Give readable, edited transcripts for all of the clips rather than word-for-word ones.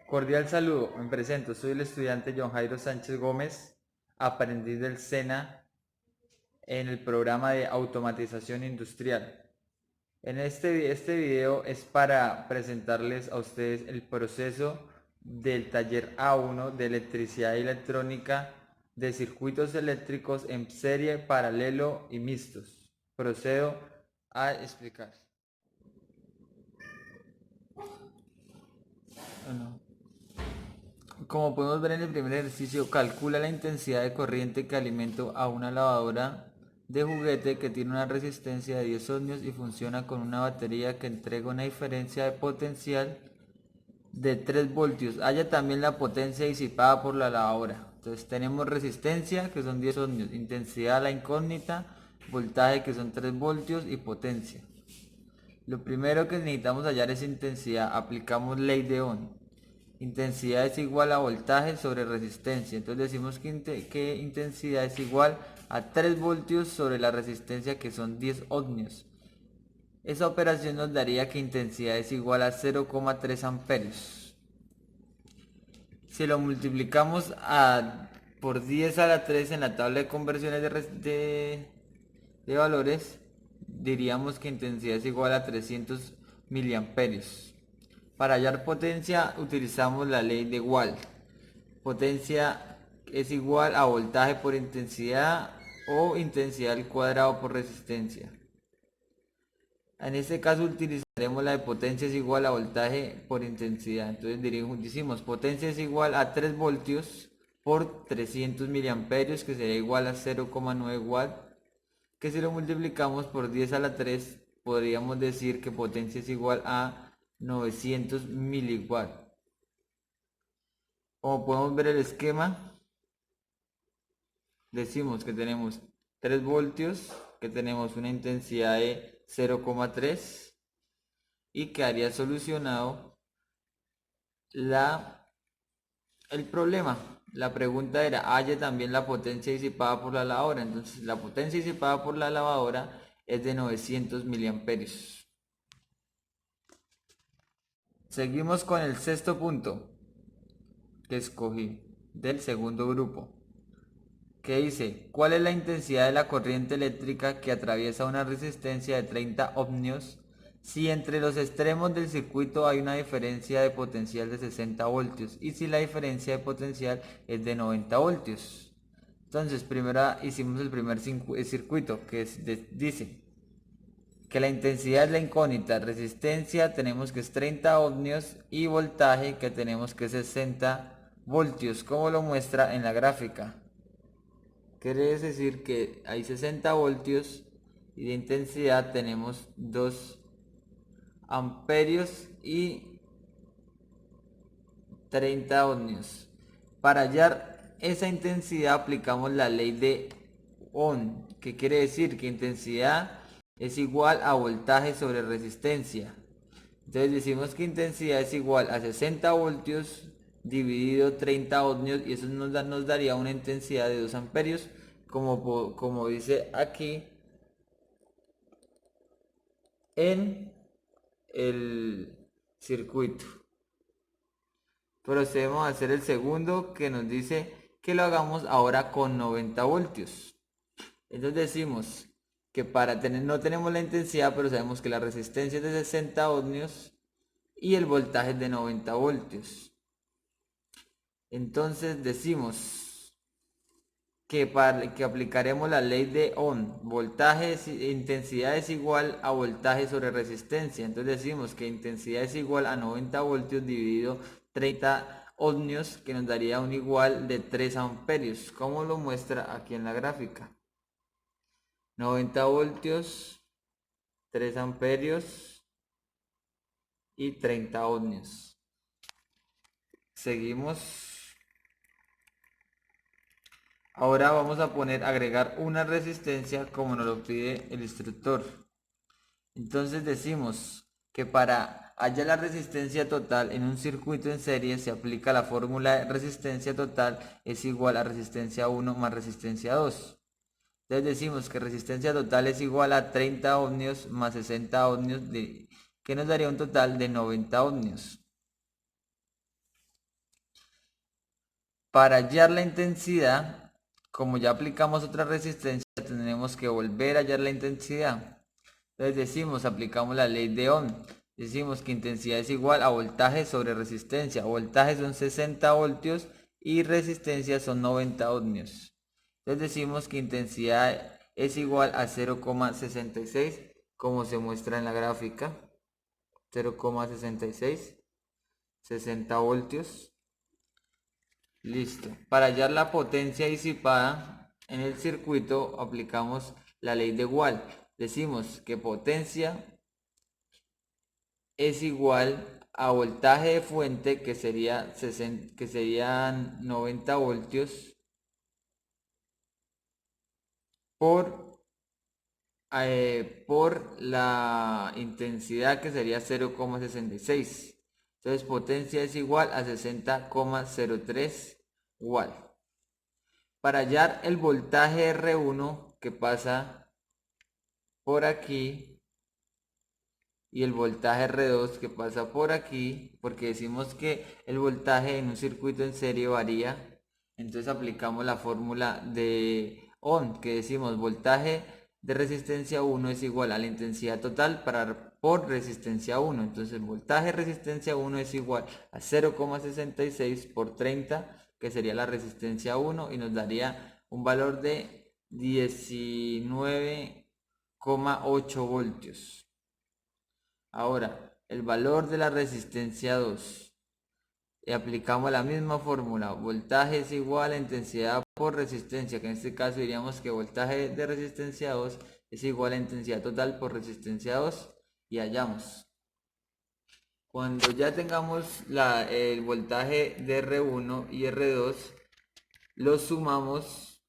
Cordial saludo, me presento, soy el estudiante John Jairo Sánchez Gómez, aprendiz del SENA en el programa de automatización industrial. Este video es para presentarles a ustedes el proceso del taller A1 de electricidad y electrónica de circuitos eléctricos en serie, paralelo y mixtos. Procedo a explicar. Bueno, como podemos ver en el primer ejercicio, calcula la intensidad de corriente que alimenta a una lavadora de juguete que tiene una resistencia de 10 ohmios y funciona con una batería que entrega una diferencia de potencial de 3 voltios. Haya también la potencia disipada por la lavadora. Entonces tenemos resistencia que son 10 ohmios, intensidad la incógnita, voltaje que son 3 voltios y potencia. Lo primero que necesitamos hallar es intensidad. Aplicamos ley de Ohm. Intensidad es igual a voltaje sobre resistencia. Entonces decimos que intensidad es igual a 3 voltios sobre la resistencia que son 10 ohmios. Esa operación nos daría que intensidad es igual a 0,3 amperios. Si lo multiplicamos por 10 a la 3 en la tabla de conversiones de valores, diríamos que intensidad es igual a 300 miliamperios. Para hallar potencia utilizamos la ley de Watt. Potencia es igual a voltaje por intensidad o intensidad al cuadrado por resistencia. En este caso utilizaremos la de potencia es igual a voltaje por intensidad. Entonces decimos potencia es igual a 3 voltios por 300 miliamperios, que sería igual a 0,9 watt, que si lo multiplicamos por 10 a la 3 podríamos decir que potencia es igual a 900 miliwatt. Como podemos ver el esquema, decimos que tenemos 3 voltios, que tenemos una intensidad de 0,3 y quedaría solucionado el problema. La pregunta era, haya también la potencia disipada por la lavadora. Entonces la potencia disipada por la lavadora es de 900 miliamperios. Seguimos con el sexto punto que escogí del segundo grupo, que dice, ¿cuál es la intensidad de la corriente eléctrica que atraviesa una resistencia de 30 ohmios si entre los extremos del circuito hay una diferencia de potencial de 60 voltios y si la diferencia de potencial es de 90 voltios? Entonces, primero hicimos el primer circuito que dice que la intensidad es la incógnita, resistencia tenemos que es 30 ohmios y voltaje que tenemos que es 60 voltios, como lo muestra en la gráfica. Quiere decir que hay 60 voltios y de intensidad tenemos 2 amperios y 30 ohmios. Para hallar esa intensidad aplicamos la ley de Ohm, que quiere decir que intensidad es igual a voltaje sobre resistencia. Entonces decimos que intensidad es igual a 60 voltios dividido 30 ohmios y eso nos daría una intensidad de 2 amperios, como dice aquí en el circuito. Procedemos a hacer el segundo, que nos dice que lo hagamos ahora con 90 voltios. Entonces decimos que no tenemos la intensidad, pero sabemos que la resistencia es de 60 ohmios y el voltaje es de 90 voltios. Entonces decimos que aplicaremos la ley de Ohm. Intensidad es igual a voltaje sobre resistencia. Entonces decimos que intensidad es igual a 90 voltios dividido 30 ohmios, que nos daría un igual de 3 amperios, como lo muestra aquí en la gráfica. 90 voltios, 3 amperios y 30 ohmios. Seguimos. Ahora vamos a agregar una resistencia como nos lo pide el instructor. Entonces decimos que para hallar la resistencia total en un circuito en serie se aplica la fórmula de resistencia total es igual a resistencia 1 más resistencia 2. Entonces decimos que resistencia total es igual a 30 ohmios más 60 ohmios, que nos daría un total de 90 ohmios. Para hallar la intensidad, como ya aplicamos otra resistencia, tendremos que volver a hallar la intensidad. Entonces decimos, aplicamos la ley de Ohm. Decimos que intensidad es igual a voltaje sobre resistencia. Voltaje son 60 voltios y resistencia son 90 ohmios. Entonces decimos que intensidad es igual a 0,66, como se muestra en la gráfica. 0,66, 60 voltios. Listo. Para hallar la potencia disipada en el circuito aplicamos la ley de Watt. Decimos que potencia es igual a voltaje de fuente, que serían 90 voltios, por la intensidad, que sería 0,66. Entonces potencia es igual a 60,03 watt. Para hallar el voltaje R1 que pasa por aquí y el voltaje R2 que pasa por aquí, porque decimos que el voltaje en un circuito en serie varía, entonces aplicamos la fórmula de Ohm, que decimos voltaje de resistencia 1 es igual a la intensidad total por resistencia 1. Entonces voltaje resistencia 1 es igual a 0,66 por 30, que sería la resistencia 1, y nos daría un valor de 19,8 voltios. Ahora, el valor de la resistencia 2. Y aplicamos la misma fórmula. Voltaje es igual a intensidad por resistencia, que en este caso diríamos que voltaje de resistencia 2 es igual a intensidad total por resistencia 2, y hallamos. Cuando ya tengamos el voltaje de R1 y R2, los sumamos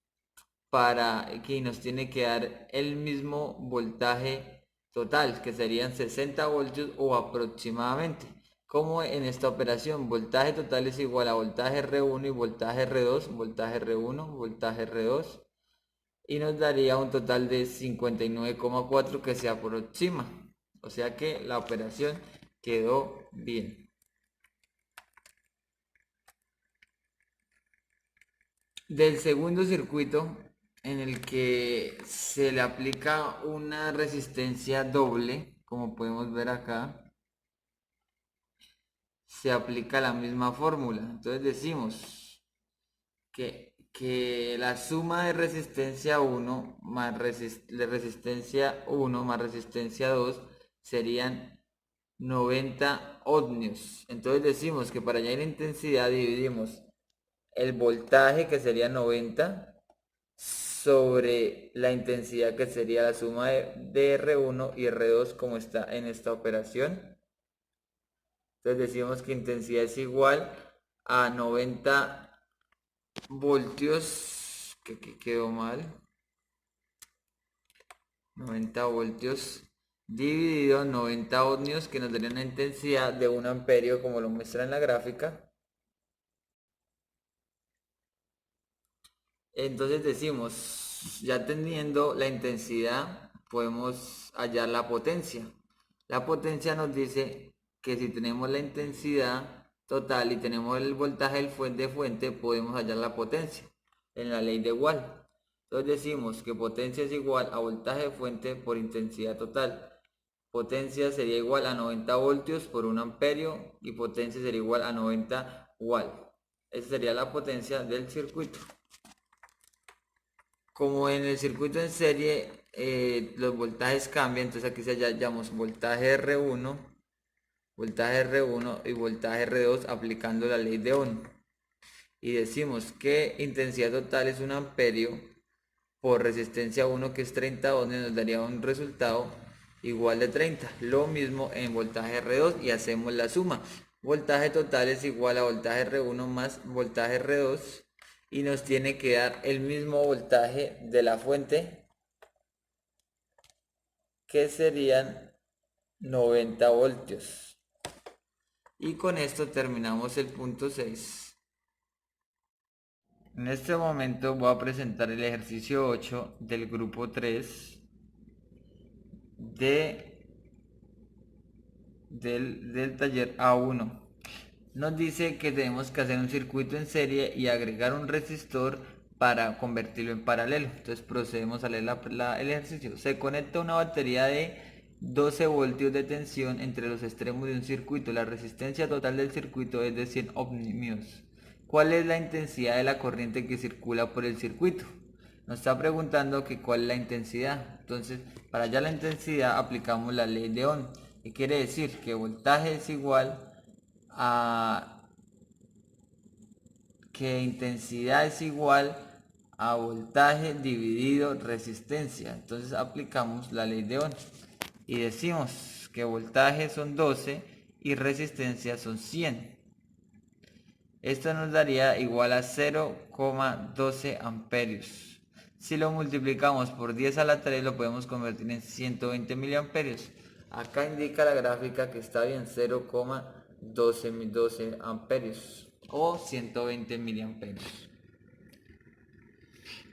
para que nos tiene que dar el mismo voltaje total, que serían 60 voltios o aproximadamente. Como en esta operación, voltaje total es igual a voltaje R1 y voltaje R2, voltaje R1, voltaje R2, y nos daría un total de 59,4, que se aproxima. O sea que la operación quedó bien. Del segundo circuito, en el que se le aplica una resistencia doble, como podemos ver acá, se aplica la misma fórmula. Entonces decimos que la suma de resistencia 1 más resistencia 1 más resistencia 2 serían 90 ohmios. Entonces decimos que para hallar la intensidad dividimos el voltaje, que sería 90, sobre la intensidad, que sería la suma de R1 y R2, como está en esta operación. Entonces decimos que intensidad es igual a 90 voltios, que quedó mal, 90 voltios dividido 90 ohmios, que nos daría una intensidad de 1 amperio, como lo muestra en la gráfica. Entonces decimos, ya teniendo la intensidad, podemos hallar la potencia. La potencia nos dice que si tenemos la intensidad total y tenemos el voltaje de fuente, podemos hallar la potencia en la ley de Watt. Entonces decimos que potencia es igual a voltaje de fuente por intensidad total. Potencia sería igual a 90 voltios por 1 amperio, y potencia sería igual a 90 watts. Esa sería la potencia del circuito. Como en el circuito en serie los voltajes cambian, entonces aquí se hallamos voltaje R1 y voltaje R2 aplicando la ley de Ohm. Y decimos que intensidad total es 1 amperio por resistencia 1, que es 30 ohms, nos daría un resultado igual de 30. Lo mismo en voltaje R2, y hacemos la suma. Voltaje total es igual a voltaje R1 más voltaje R2, y nos tiene que dar el mismo voltaje de la fuente, que serían 90 voltios. Y con esto terminamos el punto 6. En este momento voy a presentar el ejercicio 8 del grupo 3 del taller A1. nos dice que tenemos que hacer un circuito en serie y agregar un resistor para convertirlo en paralelo. Entonces procedemos a leer el ejercicio. Se conecta una batería de 12 voltios de tensión entre los extremos de un circuito. La resistencia total del circuito es de 100 ohmios. ¿Cuál es la intensidad de la corriente que circula por el circuito? Nos está preguntando que cuál es la intensidad. Entonces, para hallar la intensidad aplicamos la ley de Ohm. ¿Qué quiere decir? Que voltaje es igual a que intensidad es igual a voltaje dividido resistencia. Entonces aplicamos la ley de Ohm y decimos que voltaje son 12 y resistencia son 100. Esto nos daría igual a 0,12 amperios. Si lo multiplicamos por 10 a la 3 lo podemos convertir en 120 miliamperios. Acá indica la gráfica que está bien, 0,12 amperios o 120 miliamperios.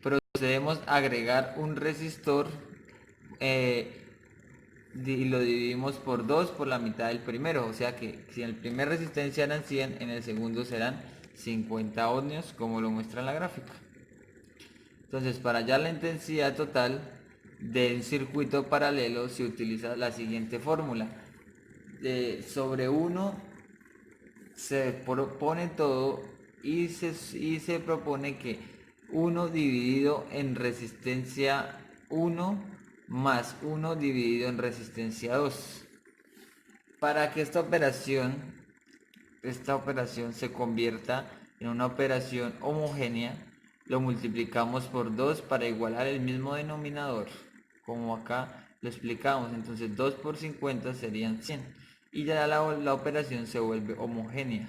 Procedemos a agregar un resistor y lo dividimos por 2 por la mitad del primero. O sea que si en el primer resistencia eran 100, en el segundo serán 50 ohmios como lo muestra en la gráfica. Entonces, para hallar la intensidad total del circuito paralelo se utiliza la siguiente fórmula. Sobre 1 se propone todo y se propone que 1 dividido en resistencia 1 más 1 dividido en resistencia 2. Para que esta operación se convierta en una operación homogénea, lo multiplicamos por 2 para igualar el mismo denominador, como acá lo explicamos. Entonces 2 por 50 serían 100 y ya la operación se vuelve homogénea.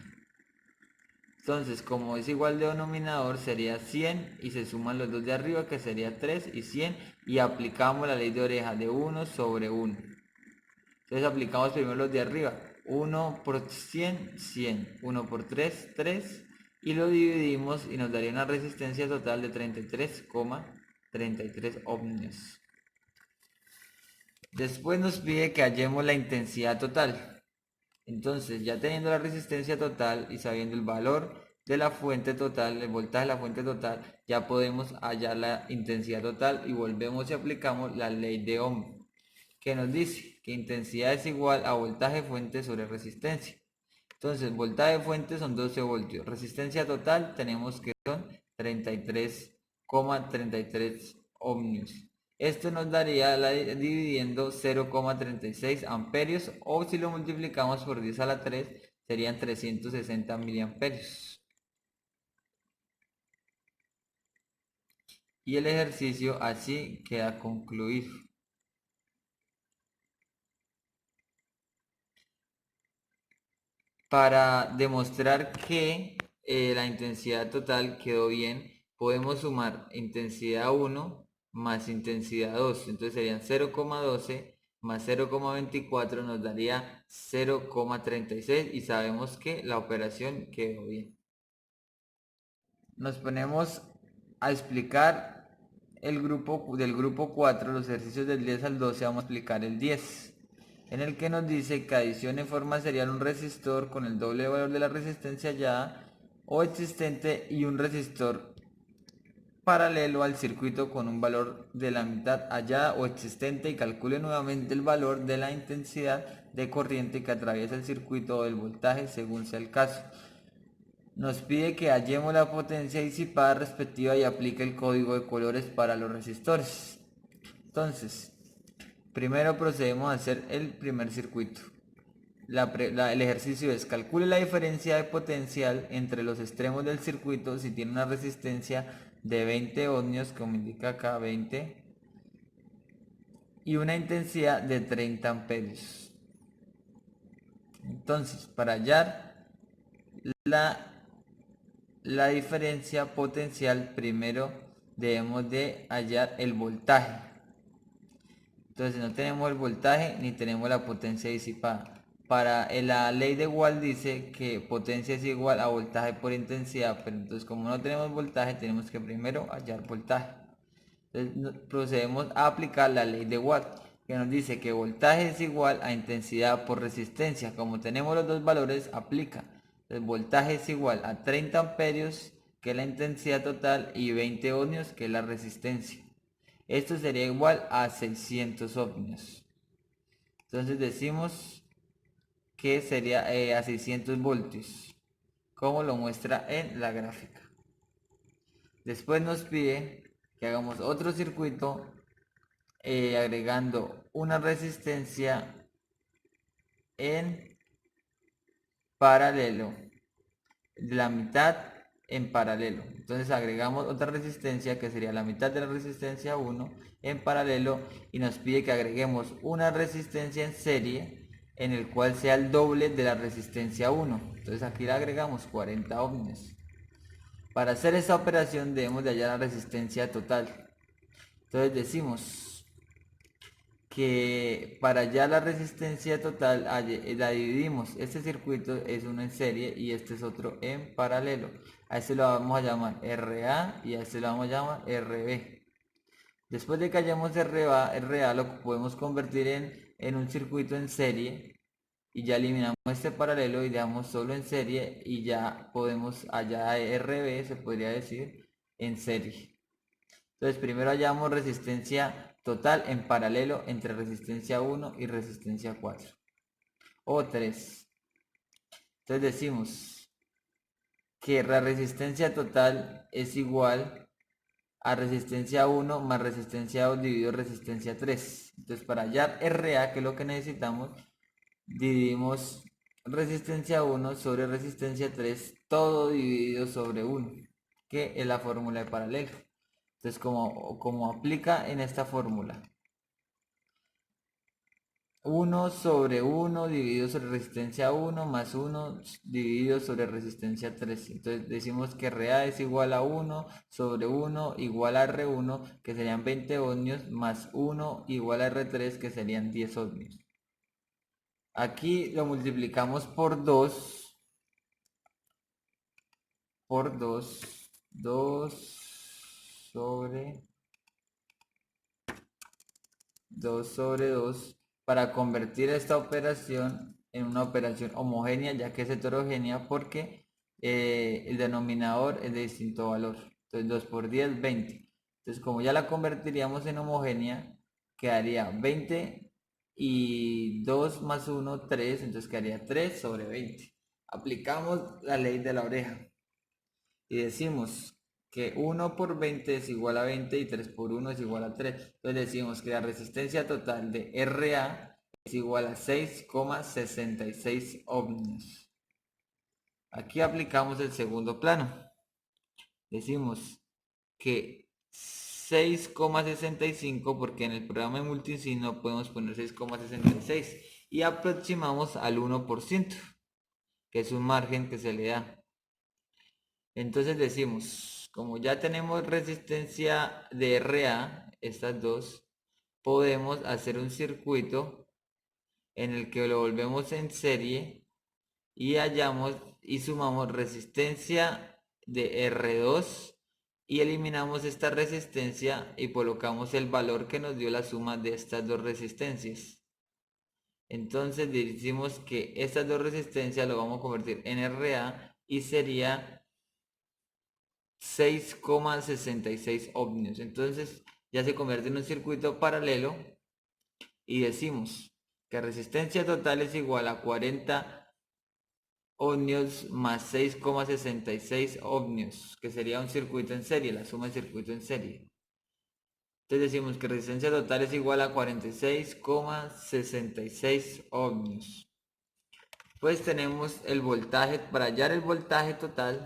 Entonces, como es igual de denominador, sería 100 y se suman los dos de arriba, que sería 3 y 100, y aplicamos la ley de oreja de 1 sobre 1. Entonces aplicamos primero los de arriba, 1 por 100, 100, 1 por 3, 3, y lo dividimos y nos daría una resistencia total de 33,33 ohmios. Después nos pide que hallemos la intensidad total. Entonces, ya teniendo la resistencia total y sabiendo el valor de la fuente total, el voltaje de la fuente total, ya podemos hallar la intensidad total y volvemos y aplicamos la ley de Ohm, que nos dice que intensidad es igual a voltaje fuente sobre resistencia. Entonces, voltaje fuente son 12 voltios, resistencia total tenemos que son 33,33 ohmios. Esto nos daría dividiendo 0,36 amperios, o si lo multiplicamos por 10 a la 3 serían 360 miliamperios. Y el ejercicio así queda concluido. Para demostrar que la intensidad total quedó bien, podemos sumar intensidad 1 más intensidad 2. Entonces serían 0,12 más 0,24 nos daría 0,36 y sabemos que la operación quedó bien. Nos ponemos a explicar del grupo 4, los ejercicios del 10 al 12, vamos a explicar el 10, en el que nos dice que adicione en forma serial un resistor con el doble valor de la resistencia hallada o existente y un resistor paralelo al circuito con un valor de la mitad hallada o existente, y calcule nuevamente el valor de la intensidad de corriente que atraviesa el circuito o el voltaje según sea el caso. Nos pide que hallemos la potencia disipada respectiva y aplique el código de colores para los resistores. Entonces, primero procedemos a hacer el primer circuito. El ejercicio es: calcule la diferencia de potencial entre los extremos del circuito si tiene una resistencia de 20 ohmios, como indica acá, 20, y una intensidad de 30 amperios. Entonces, para hallar la diferencia potencial, primero debemos de hallar el voltaje. Entonces no tenemos el voltaje ni tenemos la potencia disipada. Para la ley de Watt dice que potencia es igual a voltaje por intensidad, pero entonces como no tenemos voltaje tenemos que primero hallar voltaje. Entonces procedemos a aplicar la ley de Watt, que nos dice que voltaje es igual a intensidad por resistencia. Como tenemos los dos valores, aplica El voltaje es igual a 30 amperios, que es la intensidad total, y 20 ohmios, que es la resistencia. Esto sería igual a 600 ohmios. Entonces decimos que sería a 600 voltios, como lo muestra en la gráfica. Después nos pide que hagamos otro circuito agregando una resistencia en paralelo, la mitad en paralelo. Entonces agregamos otra resistencia que sería la mitad de la resistencia 1 en paralelo, y nos pide que agreguemos una resistencia en serie en el cual sea el doble de la resistencia 1. Entonces aquí le agregamos 40 ohmios. Para hacer esta operación debemos de hallar la resistencia total. Entonces decimos que para hallar la resistencia total la dividimos. Este circuito es uno en serie y este es otro en paralelo. A este lo vamos a llamar RA y a este lo vamos a llamar RB. Después de que hayamos RA lo podemos convertir en un circuito en serie, y ya eliminamos este paralelo y dejamos solo en serie, y ya podemos hallar RB, se podría decir, en serie. Entonces primero hallamos resistencia total en paralelo entre resistencia 1 y resistencia 4 o 3. Entonces decimos que la resistencia total es igual a resistencia 1 más resistencia 2 dividido resistencia 3. Entonces para hallar RA, que es lo que necesitamos, dividimos resistencia 1 sobre resistencia 3, todo dividido sobre 1, que es la fórmula de paralelo. Entonces, como aplica en esta fórmula, 1 sobre 1 dividido sobre resistencia 1 más 1 dividido sobre resistencia 3. Entonces decimos que RA es igual a 1 sobre 1 igual a R1, que serían 20 ohmios, más 1 igual a R3, que serían 10 ohmios. Aquí lo multiplicamos por 2, 2 sobre 2 para convertir esta operación en una operación homogénea, ya que es heterogénea porque el denominador es de distinto valor. Entonces 2 por 10, 20. Entonces como ya la convertiríamos en homogénea, quedaría 20 y 2 más 1, 3, entonces quedaría 3 sobre 20. Aplicamos la ley de la oreja y decimos que 1 por 20 es igual a 20 y 3 por 1 es igual a 3. Entonces decimos que la resistencia total de RA es igual a 6,66 ohmios. Aquí aplicamos el segundo plano. Decimos que 6,65, porque en el programa de multisim no podemos poner 6,66, y aproximamos al 1%, que es un margen que se le da. Entonces decimos, como ya tenemos resistencia de RA, estas dos, podemos hacer un circuito en el que lo volvemos en serie y hallamos y sumamos resistencia de R2 y eliminamos esta resistencia y colocamos el valor que nos dio la suma de estas dos resistencias. Entonces decimos que estas dos resistencias lo vamos a convertir en RA y sería 6,66 ohmios. Entonces ya se convierte en un circuito paralelo y decimos que resistencia total es igual a 40 ohmios más 6,66 ohmios, que sería un circuito en serie, la suma de circuito en serie. Entonces decimos que resistencia total es igual a 46,66 ohmios. Pues tenemos el voltaje. Para hallar el voltaje total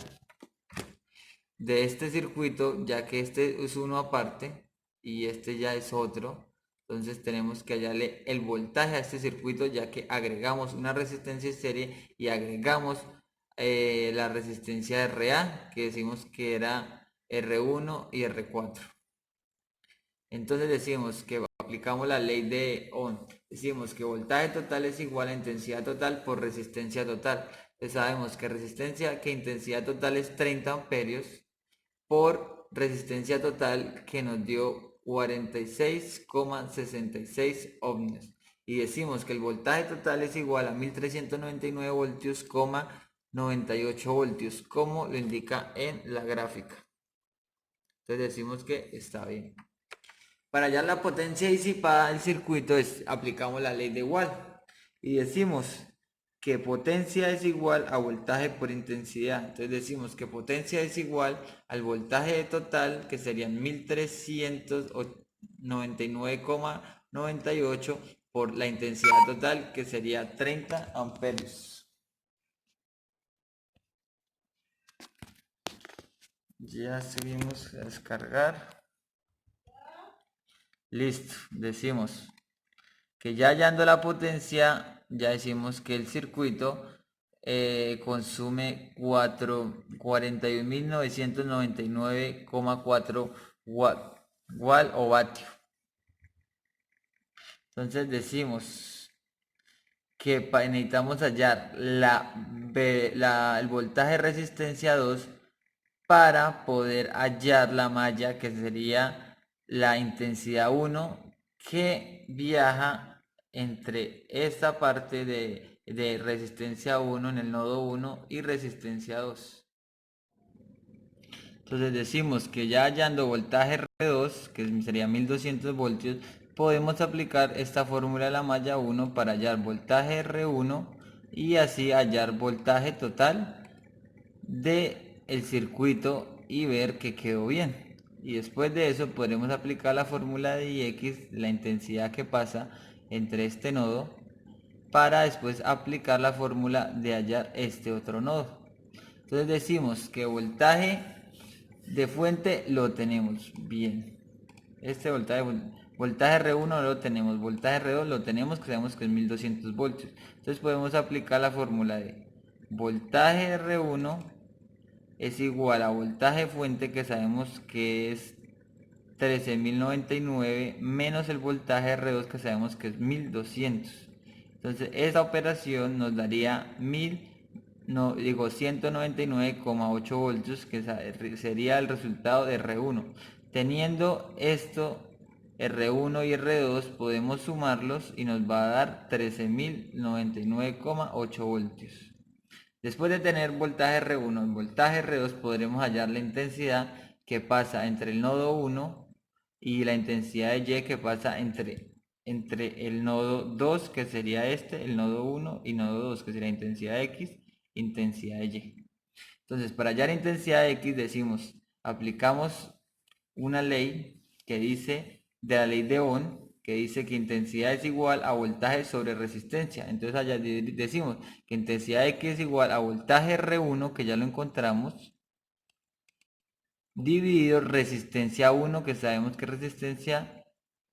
de este circuito, ya que este es uno aparte y este ya es otro, entonces tenemos que hallarle el voltaje a este circuito, ya que agregamos una resistencia en serie y agregamos la resistencia RA, que decimos que era R1 y R4. Entonces decimos que aplicamos la ley de Ohm. Decimos que voltaje total es igual a intensidad total por resistencia total. Entonces sabemos que intensidad total es 30 amperios por resistencia total, que nos dio 46,66 ohmios. Y decimos que el voltaje total es igual a 1399 voltios, 98 voltios, como lo indica en la gráfica. Entonces decimos que está bien. Para hallar la potencia disipada del circuito aplicamos la ley de Watt y decimos que potencia es igual a voltaje por intensidad. Entonces decimos que potencia es igual al voltaje total, que serían 1399,98 por la intensidad total, que sería 30 amperios. Ya seguimos a descargar. Listo, decimos que ya hallando la potencia, ya decimos que el circuito consume 41.999,4 watt o vatio. Entonces decimos que necesitamos hallar el voltaje resistencia 2 para poder hallar la malla, que sería la intensidad 1, que viaja entre esta parte de resistencia 1 en el nodo 1 y resistencia 2. Entonces decimos que ya hallando voltaje R2, que sería 1200 voltios, podemos aplicar esta fórmula de la malla 1 para hallar voltaje R1 y así hallar voltaje total de el circuito y ver que quedó bien. Y después de eso podremos aplicar la fórmula de Ix, la intensidad que pasa entre este nodo, para después aplicar la fórmula de hallar este otro nodo. Entonces decimos que voltaje de fuente lo tenemos bien. Este voltaje R1 lo tenemos, voltaje R2 lo tenemos, que sabemos que es 1200 voltios. Entonces podemos aplicar la fórmula de voltaje R1 es igual a voltaje fuente, que sabemos que es 13.099, menos el voltaje R2, que sabemos que es 1200. Entonces esta operación nos daría 199,8 voltios, que sería el resultado de R1. Teniendo esto, R1 y R2, podemos sumarlos y nos va a dar 13.099,8 voltios. Después de tener voltaje R1 y voltaje R2, podremos hallar la intensidad que pasa entre el nodo 1 y la intensidad de Y que pasa entre el nodo 2, que sería el nodo 1, y nodo 2, que sería intensidad X, intensidad de Y. Entonces, para hallar intensidad de X decimos, aplicamos una ley que dice, de la ley de Ohm, que dice que intensidad es igual a voltaje sobre resistencia. Entonces allá decimos que intensidad X es igual a voltaje R1, que ya lo encontramos, dividido resistencia 1, que sabemos que resistencia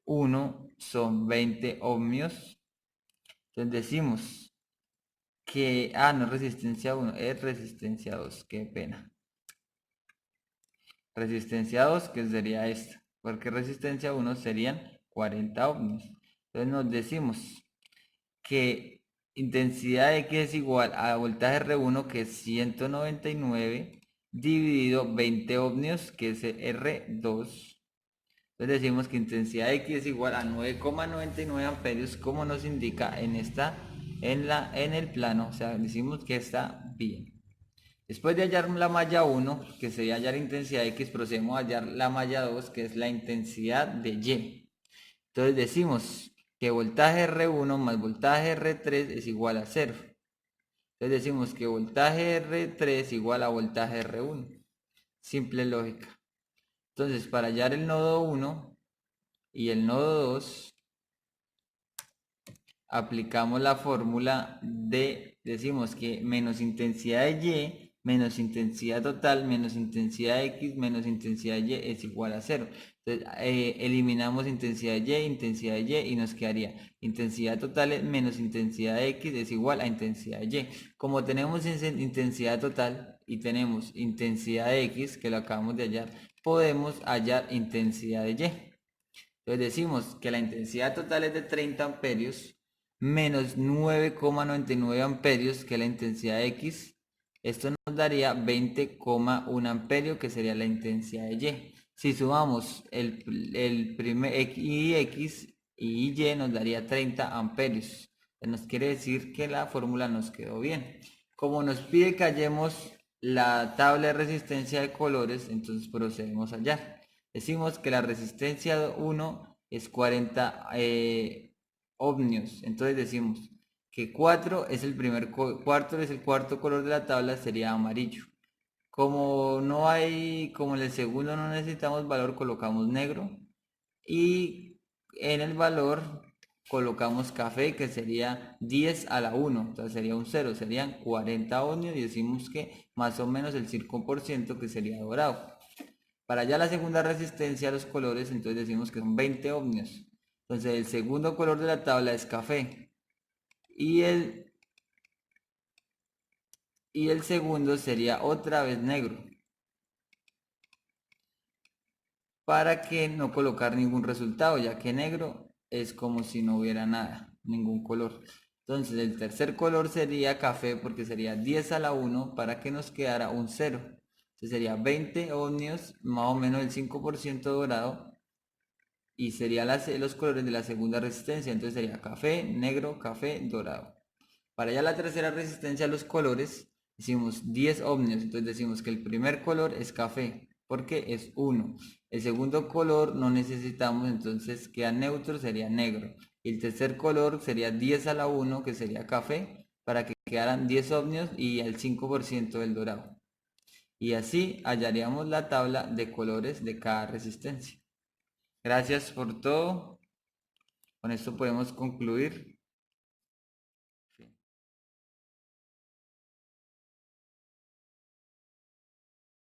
1 son 20 ohmios. Entonces decimos que, no es resistencia 1, es resistencia 2, qué pena. Resistencia 2, que sería esta, porque resistencia 1 serían 40 ohmios. Entonces nos decimos que intensidad X es igual a voltaje R1, que es 199, dividido 20 ohmios, que es R2. Entonces decimos que intensidad X es igual a 9,99 amperios, como nos indica en el plano. O sea, decimos que está bien. Después de hallar la malla 1, que sería hallar intensidad X, procedemos a hallar la malla 2, que es la intensidad de Y. Entonces decimos que voltaje R1 más voltaje R3 es igual a 0. Entonces decimos que voltaje R3 es igual a voltaje R1. Simple lógica. Entonces, para hallar el nodo 1 y el nodo 2, aplicamos la fórmula decimos que menos intensidad de Y, menos intensidad total, menos intensidad X, menos intensidad Y es igual a 0. Entonces eliminamos intensidad de Y y nos quedaría intensidad total menos intensidad X es igual a intensidad de Y. Como tenemos intensidad total y tenemos intensidad de X, que lo acabamos de hallar, podemos hallar intensidad de Y. Entonces decimos que la intensidad total es de 30 amperios menos 9,99 amperios, que es la intensidad X. Esto nos daría 20,1 amperio, que sería la intensidad de Y. Si sumamos el primer X y Y, nos daría 30 amperios. Nos quiere decir que la fórmula nos quedó bien. Como nos pide que hallemos la tabla de resistencia de colores, entonces procedemos a hallar. Decimos que la resistencia 1 es 40 ohmios. Entonces decimos que 4 es el cuarto color de la tabla, sería amarillo. Como no hay, como en el segundo no necesitamos valor, colocamos negro. Y en el valor colocamos café, que sería 10 a la 1, entonces sería un 0, serían 40 ohmios y decimos que más o menos el 5% que sería dorado. Para ya la segunda resistencia a los colores, entonces decimos que son 20 ohmios. Entonces el segundo color de la tabla es café y el segundo sería otra vez negro, para que no colocar ningún resultado, ya que negro es como si no hubiera nada, ningún color. Entonces el tercer color sería café, porque sería 10 a la 1 para que nos quedara un 0. Entonces sería 20 ohmios, más o menos el 5% dorado, y serían los colores de la segunda resistencia. Entonces sería café, negro, café, dorado. Para ya la tercera resistencia a los colores, decimos 10 ohmios. Entonces decimos que el primer color es café, porque es 1. El segundo color no necesitamos, entonces queda neutro, sería negro. Y el tercer color sería 10 a la 1, que sería café, para que quedaran 10 ohmios y el 5% del dorado. Y así hallaríamos la tabla de colores de cada resistencia. Gracias por todo. Con esto podemos concluir.